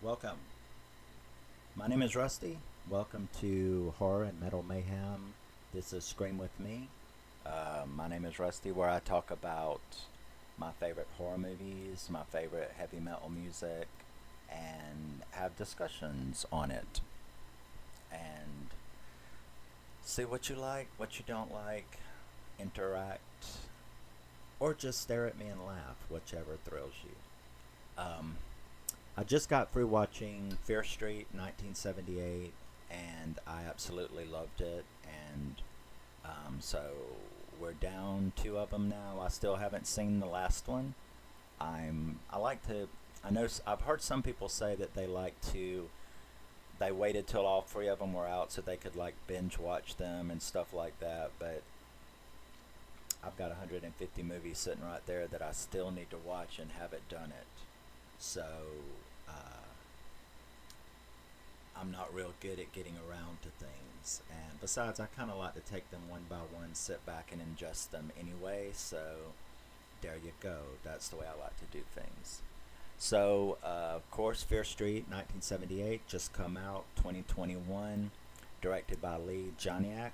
Welcome. My name is Rusty. Welcome to Horror and Metal Mayhem. This is Scream With Me. My name is Rusty, where I talk about my favorite horror movies, my favorite heavy metal music, and have discussions on it. And see what you like, what you don't like, interact, or just stare at me and laugh, whichever thrills you. Um, I just got through watching Fear Street 1978, and I absolutely loved it. And so we're down two of them now. I still haven't seen the last one. I like to. I know I've heard some people say that they like to. They waited till all three of them were out so they could like binge watch them and stuff like that. But I've got 150 movies sitting right there that I still need to watch and haven't done it. So I'm not real good at getting around to things. And besides, I kind of like to take them one by one, sit back and ingest them anyway. So there you go. That's the way I like to do things. So, of course, Fear Street 1978 just come out 2021, directed by Leigh Janiak.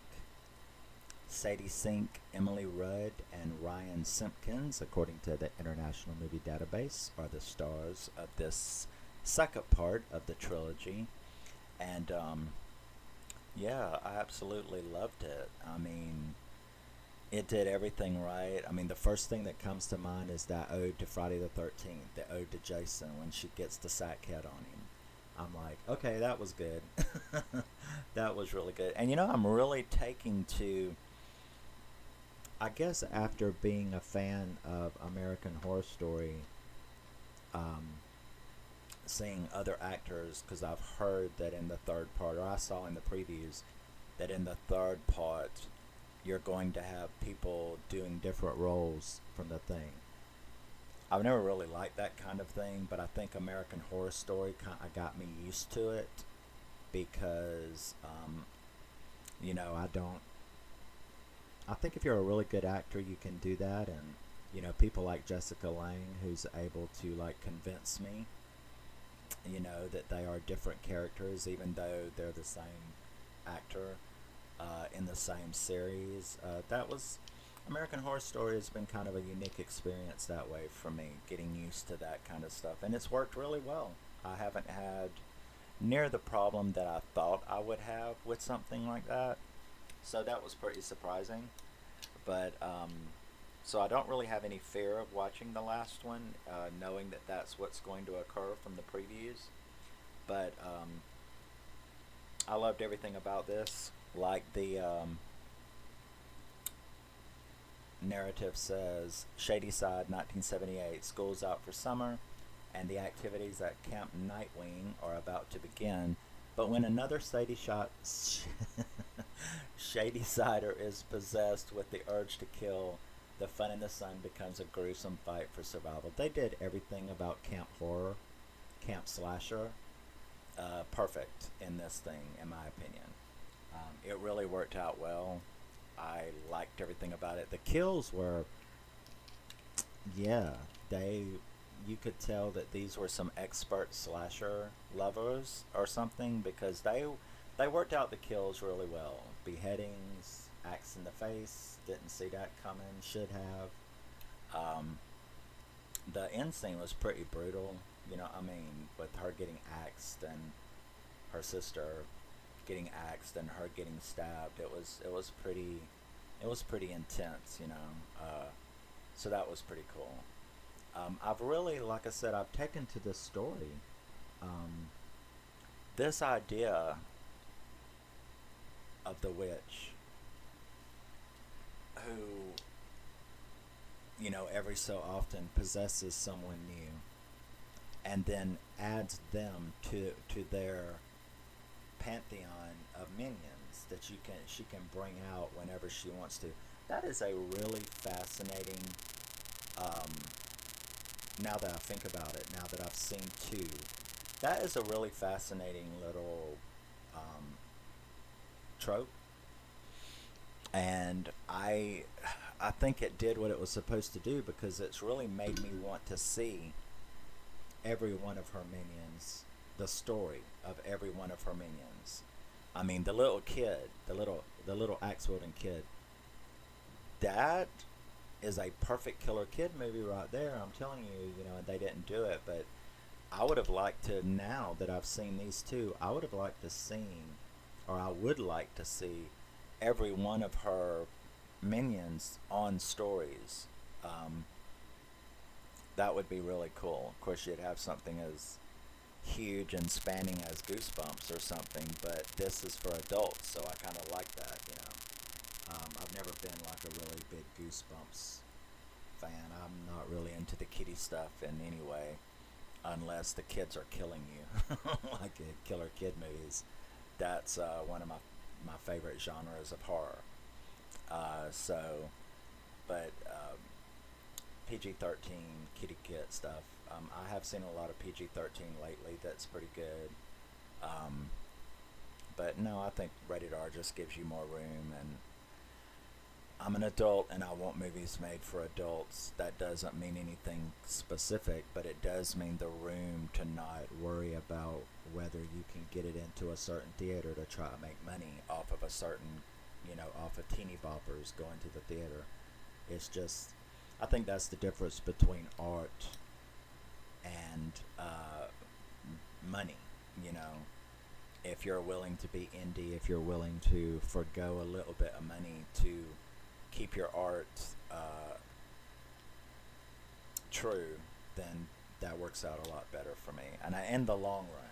Sadie Sink, Emily Rudd, and Ryan Simpkins, according to the International Movie Database, are the stars of this second part of the trilogy. And yeah, I absolutely loved it. I mean, it did everything right. I mean, the first thing that comes to mind is that ode to Friday the 13th, the ode to Jason when she gets the sack head on him. I'm like, okay, that was good. That was really good. And I'm really taking to, I guess, after being a fan of American Horror Story, um, seeing other actors, because I've heard that in the third part, or I saw in the previews, that in the third part, you're going to have people doing different roles from the thing. I've never really liked that kind of thing, but I think American Horror Story kind of got me used to it because, I don't. I think if you're a really good actor, you can do that, and people like Jessica Lange, who's able to like convince me, that they are different characters, even though they're the same actor in the same series. That was American Horror Story has been kind of a unique experience that way for me, getting used to that kind of stuff, and it's worked really well. I haven't had near the problem that I thought I would have with something like that, so that was pretty surprising. But so I don't really have any fear of watching the last one, knowing that that's what's going to occur from the previews. But I loved everything about this. Like the narrative says, Shadyside 1978, school's out for summer, and the activities at Camp Nightwing are about to begin. But when another Shady Sider is possessed with the urge to kill, the fun in the sun becomes a gruesome fight for survival. They did everything about Camp Horror, Camp Slasher, perfect in this thing, in my opinion. It really worked out well. I liked everything about it. The kills were, yeah, you could tell that these were some expert slasher lovers or something, because they worked out the kills really well. Beheadings, axe in the face, didn't see that coming, should have. The end scene was pretty brutal, with her getting axed and her sister getting axed and her getting stabbed. It was pretty intense. So that was pretty cool. I've really, like I said, I've taken to this story. This idea of the witch who, every so often possesses someone new and then adds them to their pantheon of minions that she can bring out whenever she wants to. That is a really fascinating, now that I think about it, now that I've seen two, that is a really fascinating little trope, and I think it did what it was supposed to do, because it's really made me want to see every one of her minions the story of every one of her minions. I mean, the little kid, the little axe wielding kid. That is a perfect Killer Kid movie right there. I'm telling you, they didn't do it, but I would have liked to, now that I've seen these two, I would have liked to seen, or I would like to see every one of her minions on stories. That would be really cool. Of course, you'd have something as huge and spanning as Goosebumps or something, but this is for adults, so I kind of like that. I've never been like a really big Goosebumps fan. I'm not really into the kiddie stuff in any way, unless the kids are killing you, like Killer Kid movies. That's one of my favorite genres of horror. But PG-13 kitty kid stuff. I have seen a lot of PG-13 lately. That's pretty good. But no, I think rated R just gives you more room, and I'm an adult and I want movies made for adults. That doesn't mean anything specific, but it does mean the room to not worry about whether you can get it into a certain theater to try to make money off of a certain, off of teeny boppers going to the theater. It's just, I think that's the difference between art and money, If you're willing to be indie, if you're willing to forgo a little bit of money to keep your art true, then that works out a lot better for me, and in the long run,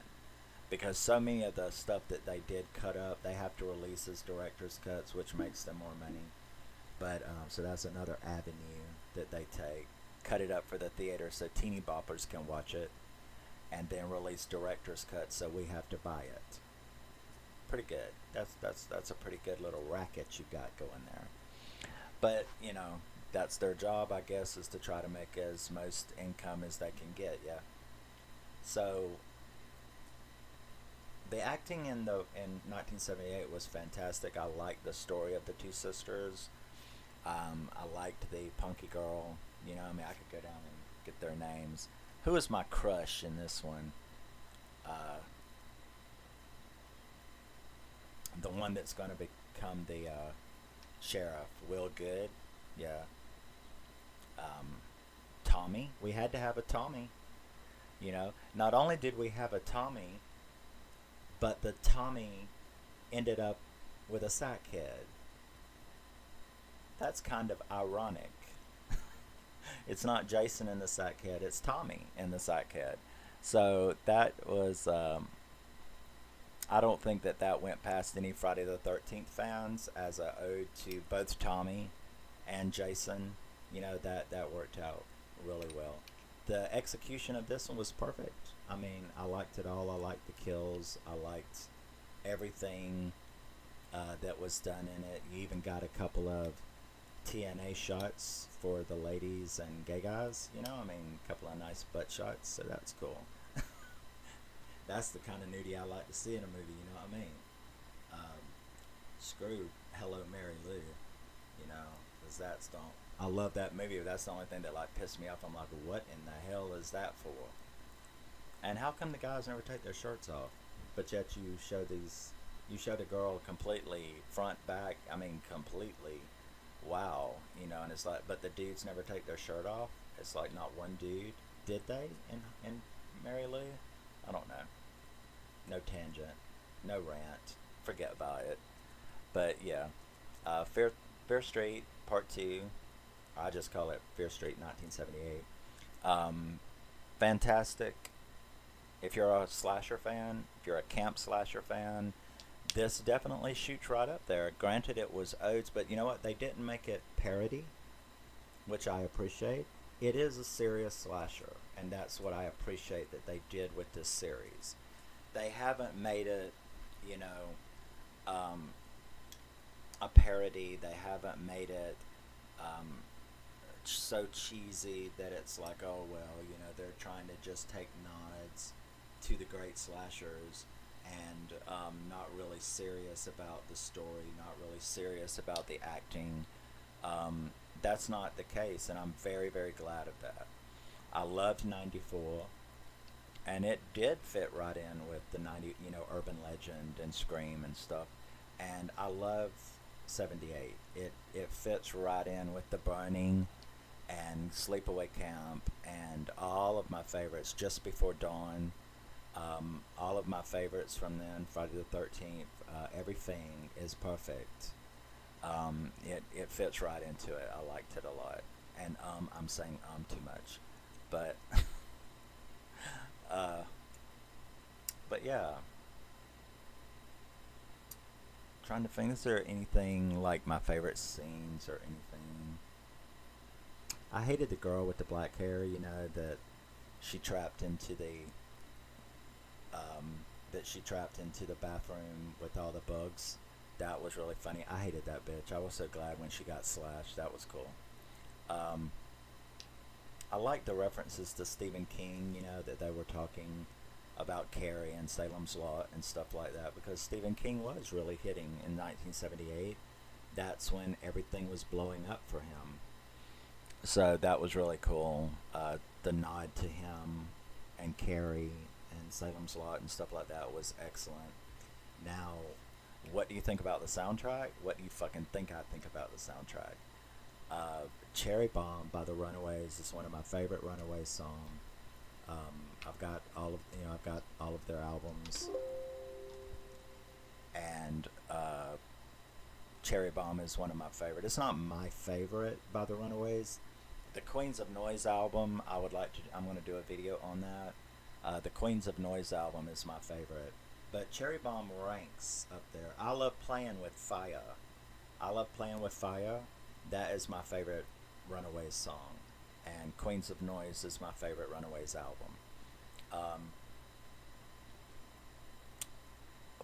because so many of the stuff that they did cut up, they have to release as director's cuts, which makes them more money. But so that's another avenue that they take. Cut it up for the theater so teeny boppers can watch it, and then release director's cuts so we have to buy it. Pretty good. That's a pretty good little racket you got going there. But that's their job, I guess, is to try to make as most income as they can get. Yeah. So the acting in 1978 was fantastic. I liked the story of the two sisters. I liked the punky girl. I could go down and get their names. Who is my crush in this one? The one that's going to become the sheriff, Will Good. Yeah. Tommy. We had to have a Tommy. Not only did we have a Tommy, but the Tommy ended up with a sack head. That's kind of ironic. It's not Jason in the sack head, it's Tommy in the sack head. So that was, I don't think that went past any Friday the 13th fans as a ode to both Tommy and Jason. That worked out really well. The execution of this one was perfect. I mean, I liked it all. I liked the kills. I liked everything that was done in it. You even got a couple of TNA shots for the ladies and gay guys. A couple of nice butt shots. So that's cool. That's the kind of nudity I like to see in a movie. You know what I mean? Screw Hello Mary Lou. Because that's don't. I love that movie, but that's the only thing that pissed me off. I'm like, what in the hell is that for? And how come the guys never take their shirts off? But yet you show the girl completely front, back. I mean, completely. Wow. And it's like, but the dudes never take their shirt off. It's like not one dude. Did they in Mary Lou? I don't know. No tangent. No rant. Forget about it. But yeah. Fear Street Part 2. I just call it Fear Street 1978. Fantastic. If you're a slasher fan, if you're a camp slasher fan, this definitely shoots right up there. Granted, it was odes, but you know what? They didn't make it parody, which I appreciate. It is a serious slasher, and that's what I appreciate that they did with this series. They haven't made it, a parody. They haven't made it so cheesy that it's like, oh well, they're trying to just take nods to the great slashers and not really serious about the story, not really serious about the acting. That's not the case, and I'm very, very glad of that. I loved 94, And it did fit right in with the 90, urban legend and scream and stuff. And I love 78. It fits right in with the burning and sleepaway camp and all of my favorites. Just Before Dawn, all of my favorites from then, Friday the 13th, everything is perfect. It fits right into it. I liked it a lot. And I'm saying too much, but uh, but yeah, trying to think. Is there anything like my favorite scenes or anything? I hated the girl with the black hair. That she trapped into the she trapped into the bathroom with all the bugs. That was really funny. I hated that bitch. I was so glad when she got slashed. That was cool. Um, I like the references to Stephen King, that they were talking about Carrie and Salem's Lot and stuff like that, because Stephen King was really hitting in 1978. That's when everything was blowing up for him. So that was really cool. The nod to him and Carrie and Salem's Lot and stuff like that was excellent. Now, what do you think about the soundtrack? What do you fucking think I think about the soundtrack? Cherry Bomb by the Runaways is one of my favorite Runaways songs. I've got all of their albums, and Cherry Bomb is one of my favorite. It's not my favorite by the Runaways. The Queens of Noise album, I'm going to do a video on that. The Queens of Noise album is my favorite. But Cherry Bomb ranks up there. I love Playing with Fire. That is my favorite Runaways song. And Queens of Noise is my favorite Runaways album.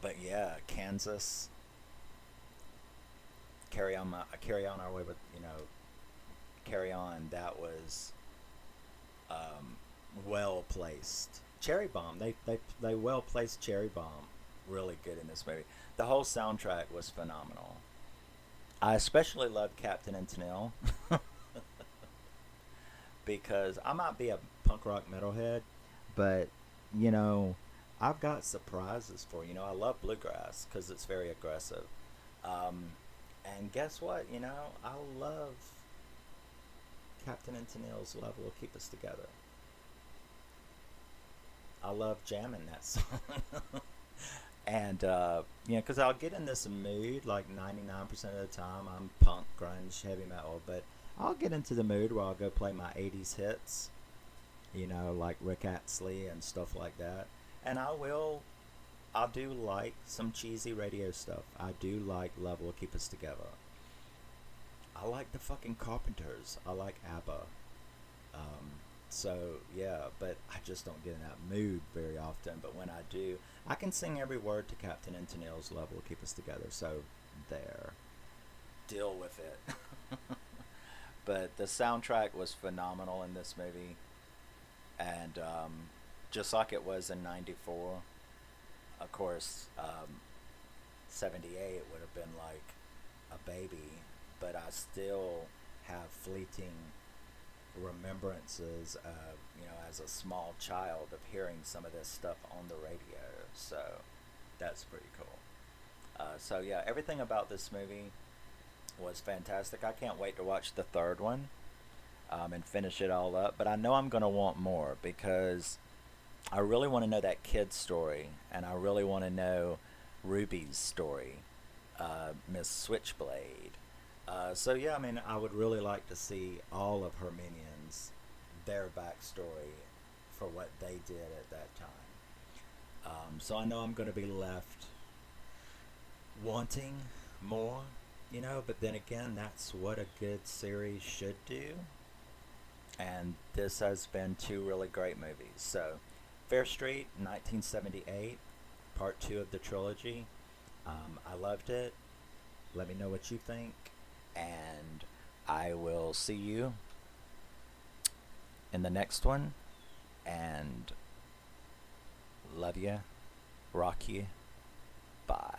But yeah, Kansas. Carry on our way with, Carry On. That was well placed. Cherry Bomb. They well placed Cherry Bomb really good in this movie. The whole soundtrack was phenomenal. I especially loved Captain and Tennille because I might be a punk rock metalhead, but I've got surprises for you. I love bluegrass because it's very aggressive. And guess what? I love Captain and Tennille's "Love Will Keep Us Together." I love jamming that song. And, because I'll get in this mood, like 99% of the time, I'm punk, grunge, heavy metal, but I'll get into the mood where I'll go play my 80s hits, like Rick Astley and stuff like that. And I do like some cheesy radio stuff. I do like Love Will Keep Us Together. I like the fucking Carpenters. I like ABBA. So, yeah, but I just don't get in that mood very often. But when I do, I can sing every word to Captain and Tennille's "Love Will Keep Us Together." So, there. Deal with it. But the soundtrack was phenomenal in this movie. And just like it was in 94, of course, 78 would have been like a baby. But I still have fleeting remembrances of, as a small child, of hearing some of this stuff on the radio. So that's pretty cool. So yeah, everything about this movie was fantastic. I can't wait to watch the third one and finish it all up. But I know I'm going to want more because I really want to know that kid's story, and I really want to know Ruby's story, Miss Switchblade. So yeah, I would really like to see all of her minions, their backstory for what they did at that time. So I know I'm going to be left wanting more, but then again, that's what a good series should do. And this has been two really great movies. So, Fair Street, 1978, part 2 of the trilogy. I loved it. Let me know what you think. And I will see you in the next one. And love you, rock you, bye.